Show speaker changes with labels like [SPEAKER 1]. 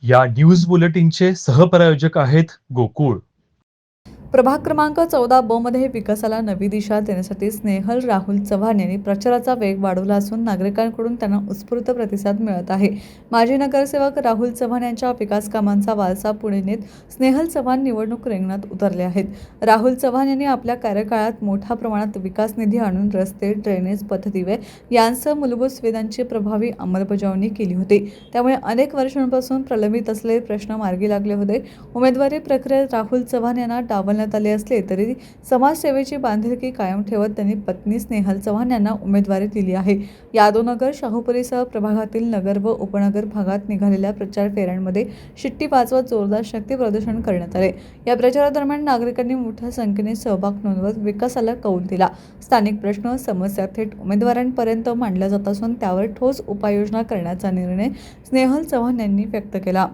[SPEAKER 1] या न्यूज बुलेटिनचे सहप्रायोजक आहेत गोकुळ.
[SPEAKER 2] प्रभाग क्रमांक 14 ब मध्ये विकासाला नवी दिशा देण्यासाठी स्नेहल राहुल चव्हाण यांनी प्रचाराचा वेग वाढवला असून नागरिकांकडून त्यांना उत्स्फूर्त प्रतिसाद मिळत आहे. माजी नगरसेवक राहुल चव्हाण यांच्या विकास कामांचा वारसा पुढे नेत स्नेहल चव्हाण निवडणूक रिंगणात उतरले आहेत. राहुल चव्हाण यांनी आपल्या कार्यकाळात मोठ्या प्रमाणात विकास निधी आणून रस्ते, ड्रेनेज, पथदिवे यांसह मूलभूत सुविधांची प्रभावी अंमलबजावणी केली होती. त्यामुळे अनेक वर्षांपासून प्रलंबित असलेले प्रश्न मार्गी लागले होते. उमेदवारी प्रक्रियेत राहुल चव्हाण यांना डावलण्यात आले असले तरी समाजसेवेची बांधिलकी कायम ठेवत त्यांनी पत्नी स्नेहल चव्हाण यांना उमेदवारी दिली आहे. यादवनगर, शाहूपुरीसह प्रभागातील नगर व उपनगर भागात निघालेल्या प्रचार फेऱ्यांमध्ये शिट्टी वाजवत जोरदार शक्ती प्रदर्शन करण्यात आले. या प्रचारादरम्यान नागरिकांनी मोठ्या संख्येने सहभाग नोंदवत विकासाला कौल दिला. स्थानिक प्रश्न, समस्या थेट उमेदवारांपर्यंत मांडल्या जात असून त्यावर ठोस उपाययोजना करण्याचा निर्णय स्नेहल चव्हाण यांनी व्यक्त केला.